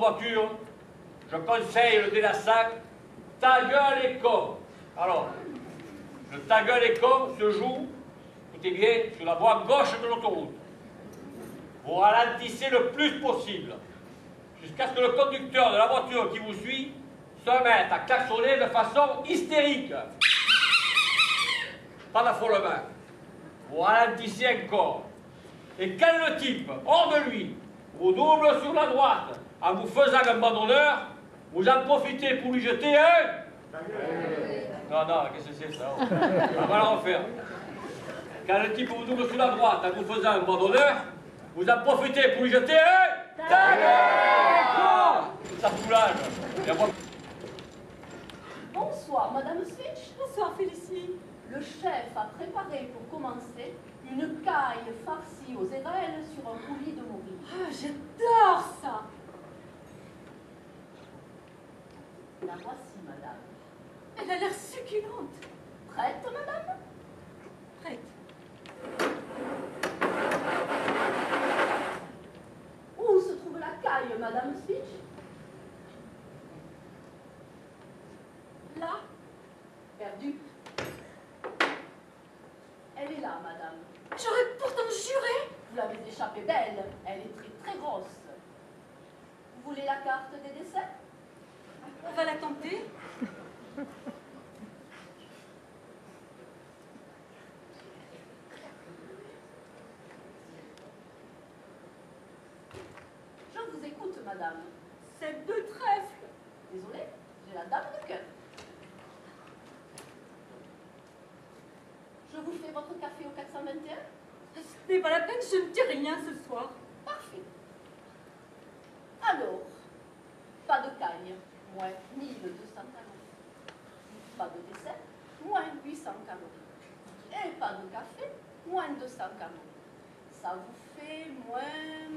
voiture, je conseille le délassant, ta gueule est con. Alors, le ta gueule est con se joue, écoutez bien, sur la voie gauche de l'autoroute. Vous ralentissez le plus possible, jusqu'à ce que le conducteur de la voiture qui vous suit se mette à klaxonner de façon hystérique. Pas d'affolement. Vous ralentissez encore. Et quand le type, hors de lui, vous double sur la droite en vous faisant un bandonneur, vous en profitez pour lui jeter un... Non, non, qu'est-ce que c'est ça? On va la refaire. Quand le type vous double sur la droite en vous faisant un bandonneur, vous en profitez pour lui jeter un... Ça soulage. Bonsoir, Madame Switch. Bonsoir, Félicie. Le chef a préparé pour commencer une caille farcie aux érelles sur un coulis de morille. Ah, j'adore ça. La voici, madame. Elle a l'air succulente. Prête, madame? Prête. Où se trouve la caille, Madame Switch? Là. Perdue. Elle est là, madame. J'aurais pourtant juré. Vous l'avez échappée belle. Elle est très très grosse. Vous voulez la carte des décès? On va la tenter. Je vous écoute, madame. Celle de trèfle. Désolée, j'ai la dame de cœur. Je vous fais votre café au 421? Ce n'est pas la peine, je ne dis rien ce soir. Parfait. Alors, pas de cagne, moins 1200 calories. Pas de dessert, moins 800 calories. Et pas de café, moins 200 calories. Ça vous fait moins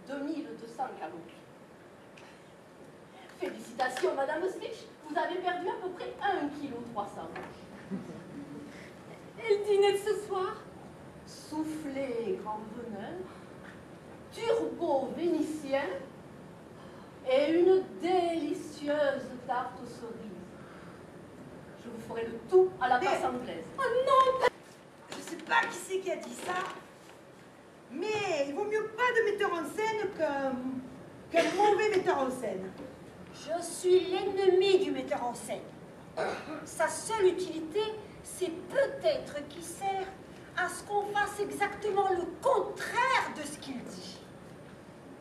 2200 calories. Félicitations, Madame Switch, vous avez perdu à peu près 1,3 kg. Et le dîner de ce soir? Soufflé grand veneur, turbo vénitien et une délicieuse tarte aux cerises. Je vous ferai le tout à la passe anglaise. Oh non! Je sais pas qui c'est qui a dit ça, mais il vaut mieux pas de metteur en scène qu'un mauvais metteur en scène. Je suis l'ennemi du metteur en scène. Sa seule utilité, c'est peut-être qu'il sert à ce qu'on fasse exactement le contraire de ce qu'il dit.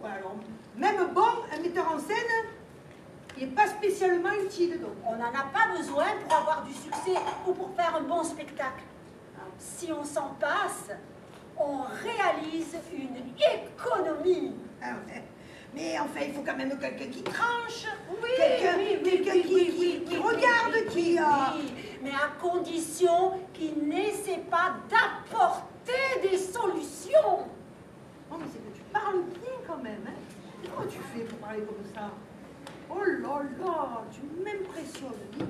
Ouais, alors, même bon, un metteur en scène, il n'est pas spécialement utile, donc. On n'en a pas besoin pour avoir du succès ou pour faire un bon spectacle. Si on s'en passe, on réalise une économie. Ah ouais. Mais enfin, il faut quand même quelqu'un qui tranche, Oui, quelqu'un oui, qui regarde, qui... mais à condition qu'il n'essaie pas d'apporter des solutions. Oh, mais c'est que tu parles bien quand même, hein. Comment tu fais pour parler comme ça? Oh là là, tu m'impressionnes, dis.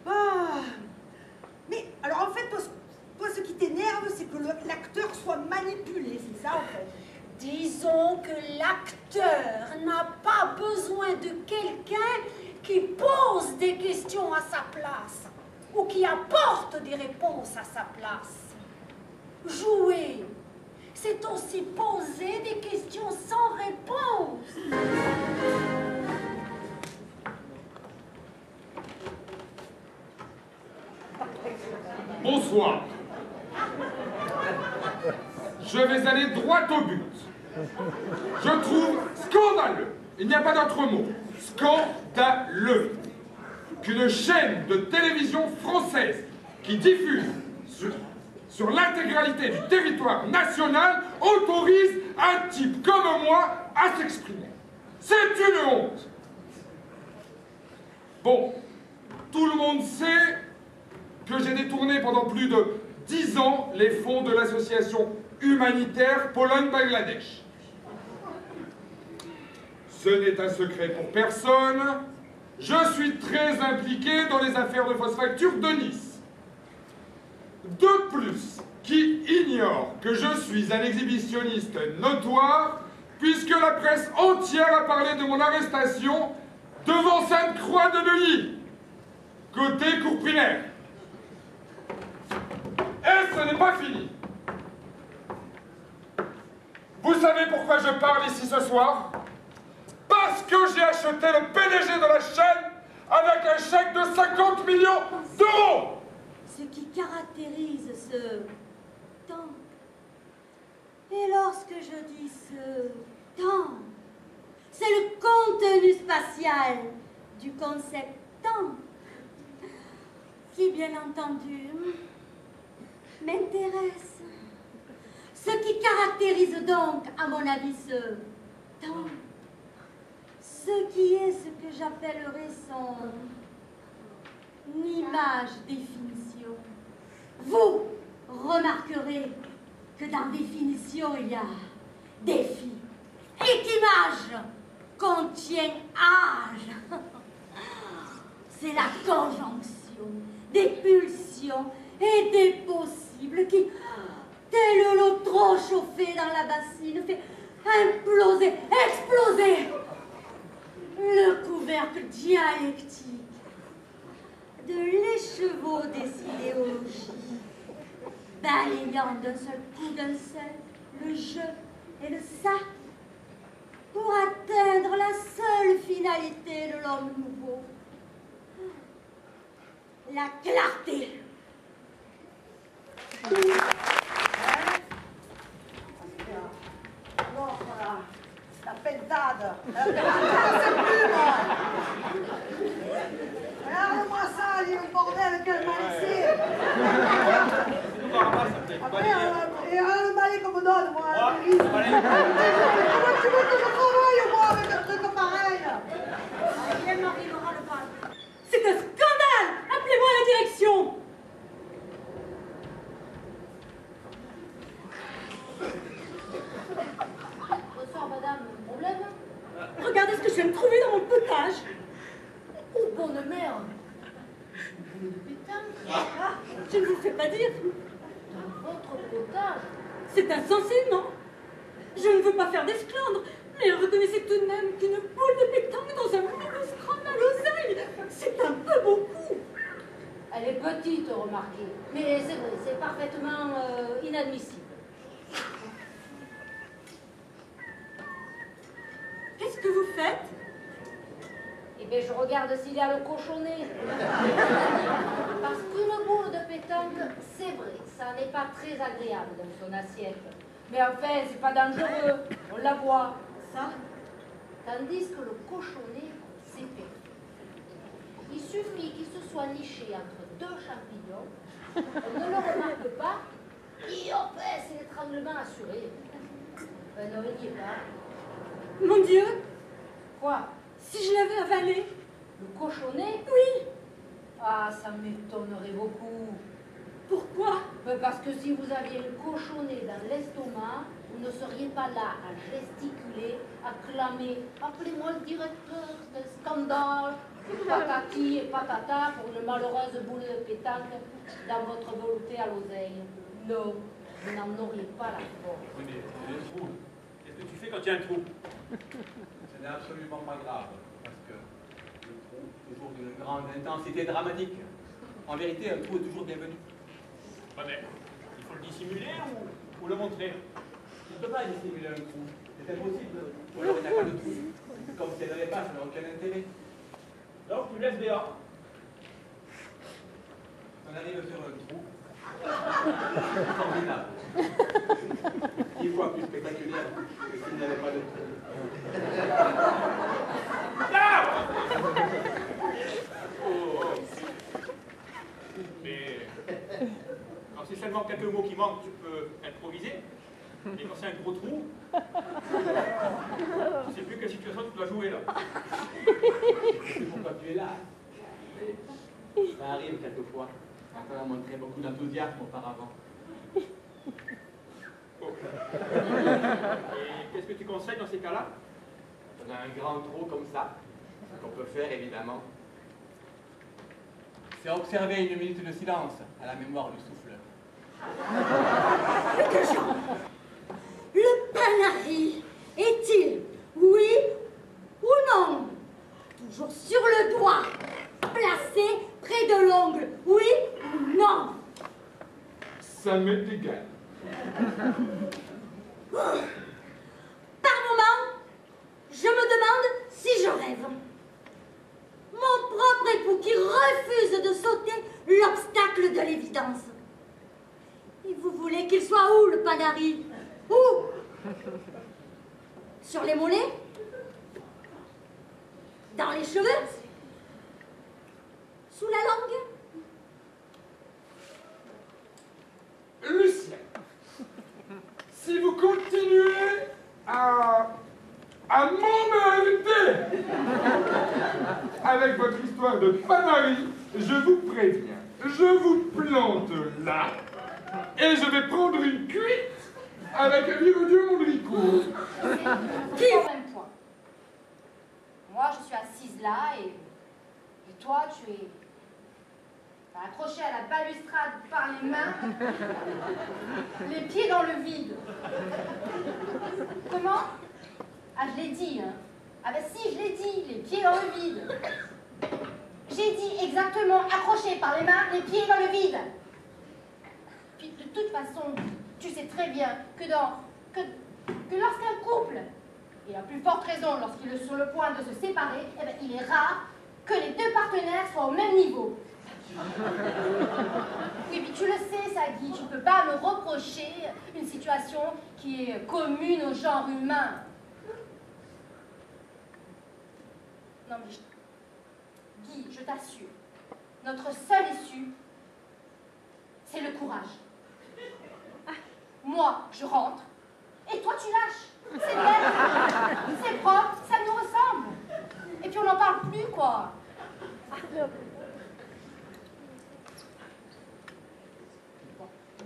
Ah. Mais, alors en fait, toi ce qui t'énerve, c'est que l'acteur soit manipulé, c'est ça en fait? Disons que l'acteur n'a pas besoin de quelqu'un qui pose des questions à sa place ou qui apporte des réponses à sa place. Jouer, c'est aussi poser des questions sans réponse. Bonsoir. Je vais aller droit au but. Je trouve scandaleux, il n'y a pas d'autre mot, scandaleux, qu'une chaîne de télévision française qui diffuse sur l'intégralité du territoire national autorise un type comme moi à s'exprimer. C'est une honte. Bon, tout le monde sait que j'ai détourné pendant plus de 10 ans les fonds de l'association humanitaire Pologne-Bangladesh. Ce n'est un secret pour personne, je suis très impliqué dans les affaires de fausse facture de Nice. De plus, qui ignore que je suis un exhibitionniste notoire, puisque la presse entière a parlé de mon arrestation devant Sainte-Croix de Neuilly, côté cour primaire. Et ce n'est pas fini. Vous savez pourquoi je parle ici ce soir? Parce que j'ai acheté le PDG de la chaîne avec un chèque de 50 millions d'euros. Ce qui caractérise ce temps. Et lorsque je dis ce temps, c'est le contenu spatial du concept temps, qui bien entendu m'intéresse. Ce qui caractérise donc, à mon avis, ce temps, ce qui est ce que j'appellerais son image définition. Vous remarquerez que dans définition, il y a défi et qu'image contient âge. C'est la conjonction des pulsions et des possibles qui, tel l'eau trop chauffée dans la bassine, fait imploser, exploser le couvercle dialectique de l'écheveau des idéologies, balayant d'un seul coup d'un seul le je et le ça, pour atteindre la seule finalité de l'homme nouveau, la clarté. Alors, voilà, la pentade. C'est plus, moi. Regarde-moi ça, il y a un bordel qu'elle m'a laissé. Après, il y a un balai qu'on me donne, moi. Comment tu veux que je travaille, moi, avec un truc pareil? Elle m'arrivera le bal. C'est un scandale! Appelez-moi à la direction! Bonsoir, madame. Problème? Regardez ce que je viens de trouver dans mon potage! Oh, bonne mère! Une boule de pétanque Ah, je ne vous fais pas dire! dans votre potage? C'est insensé, non? Je ne veux pas faire d'esclandre, mais reconnaissez tout de même qu'une boule de pétanque dans un minuscule à l'oseille, c'est un peu beaucoup! Elle est petite, remarquez. Mais c'est vrai, c'est parfaitement inadmissible. Qu'est-ce que vous faites? Eh bien, je regarde s'il y a le cochonnet. Parce qu'une boule de pétanque, c'est vrai, ça n'est pas très agréable dans son assiette. Mais enfin, c'est pas dangereux, on la voit. Ça? Tandis que le cochonnet, c'est perfect. Il suffit qu'il se soit niché entre deux champignons, on ne le remarque pas, et hop, c'est l'étranglement assuré. Ben non, il n'y est pas. Mon Dieu! Quoi? Si je l'avais avalé? Le cochonnet? Oui! Ah, ça m'étonnerait beaucoup. Pourquoi? Ben parce que si vous aviez le cochonnet dans l'estomac, vous ne seriez pas là à gesticuler, à clamer « Appelez-moi le directeur, c'est un scandale !» patati et patata pour une malheureuse boule de pétanque dans votre velouté à l'oseille. Non, vous n'en auriez pas la force. Oui, mais il y a un trou. Qu'est-ce que tu fais quand il y a un trou? Ce n'est absolument pas grave, parce que le trou est toujours d'une grande intensité dramatique. En vérité, un trou est toujours bienvenu. Ouais, mais il faut le dissimuler ou le montrer? Tu ne peux pas dissimuler un trou. C'est impossible. Ou alors il n'y a pas de trou. Comme si elle n'avait pas, ça n'a aucun intérêt. Donc tu laisses dehors. On arrive sur un trou. Formidable. 10 fois plus spectaculaire que s'il n'y avait pas de trou. Là! Oh. Mais quand c'est seulement quelques mots qui manquent, tu peux improviser. Mais quand c'est un gros trou, tu ne sais plus quelle situation tu dois jouer là. Je sais pourquoi tu es là. Mais ça arrive quelquefois. On a montré beaucoup d'enthousiasme auparavant. Oh. Et qu'est-ce que tu conseilles dans ces cas-là? On a un grand trou comme ça. Ce qu'on peut faire évidemment, c'est observer une minute de silence à la mémoire du souffleur. Le Panari est utile? Oui ou non? Toujours sur le doigt, placé près de l'ongle. Oui ou non? Ça m'est égal. Par moment, je me demande si je rêve. Mon propre époux qui refuse de sauter l'obstacle de l'évidence. Et vous voulez qu'il soit où, le panari? Où? Sur les mollets? Dans les cheveux? Sous la langue? Lucien, si vous continuez à m'emmerder avec votre histoire de panari, je vous préviens, je vous plante là et je vais prendre une cuite avec un vieux Mondricourt. Qui au même point. Moi, je suis assise là et toi, tu es accroché à la balustrade par les mains, les pieds dans le vide. Comment? Ah, je l'ai dit, hein. Ah ben si, je l'ai dit, les pieds dans le vide. J'ai dit exactement accroché par les mains, les pieds dans le vide. Puis de toute façon, tu sais très bien que lorsqu'un couple, et à plus forte raison lorsqu'il est sur le point de se séparer, eh ben, il est rare que les deux partenaires soient au même niveau. Oui, puis tu le sais, ça, Guy, tu ne peux pas me reprocher une situation qui est commune au genre humain. Non, mais Guy, je t'assure, notre seule issue, c'est le courage. Moi, je rentre, et toi, tu lâches. C'est net, c'est propre, ça nous ressemble. Et puis on n'en parle plus, quoi.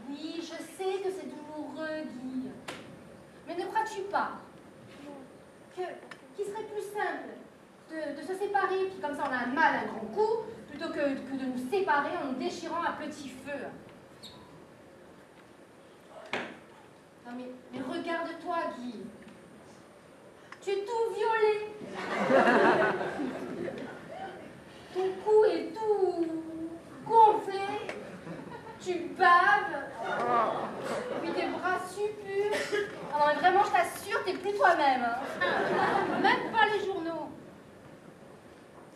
Oui, je sais que c'est douloureux, Guy. Mais ne crois-tu pas qu'il serait plus simple de se séparer, puis comme ça on a un mal, un grand coup, plutôt que de nous séparer en nous déchirant à petit feu? Non mais regarde-toi, Guy. Tu es tout violet. Ton cou est tout gonflé. Tu baves. Puis tes bras suppurent. Ah non, vraiment, je t'assure, t'es plus toi-même. Hein. Même pas les journaux.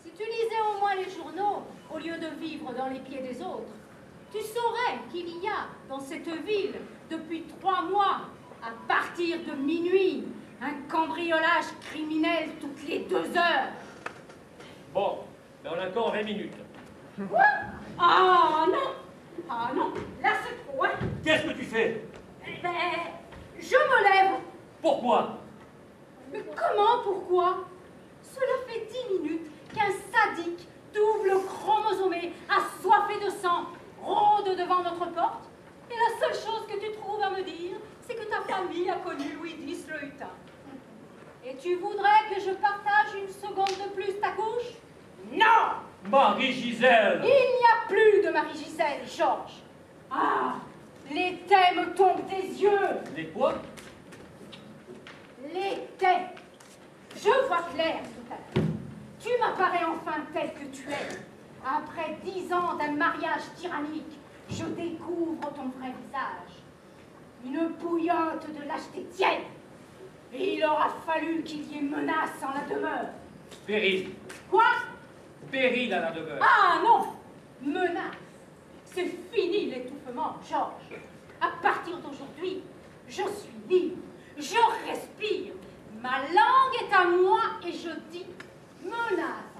Si tu lisais au moins les journaux, au lieu de vivre dans les pieds des autres, tu saurais qu'il y a dans cette ville, depuis 3 mois, à partir de minuit, un cambriolage criminel toutes les 2 heures. Bon, ben on a encore 20 minutes. Quoi? Ah non! Ah non, là c'est trop, hein? Qu'est-ce que tu fais? Eh ben, je me lève. Pourquoi? Mais comment, pourquoi? Cela fait 10 minutes qu'un sadique, double chromosomé, assoiffé de sang, rôde devant notre porte. Et la seule chose que tu trouves à me dire, c'est que ta famille a connu Louis X le Hutin. Et tu voudrais que je partage une seconde de plus ta couche? Non! Marie-Gisèle! Il n'y a plus de Marie-Gisèle, Georges. Ah, les taits me tombent des yeux. Les quoi? Les taits. Je vois clair tout à l'heure. Tu m'apparais enfin tel que tu es. Après 10 ans d'un mariage tyrannique, je découvre ton vrai visage. Une bouillotte de lâcheté tienne. Et il aura fallu qu'il y ait menace en la demeure. Péril. Quoi? Péril à la demeure. Ah non! Menace. C'est fini l'étouffement, Georges. À partir d'aujourd'hui, je suis libre. Je respire. Ma langue est à moi et je dis menace.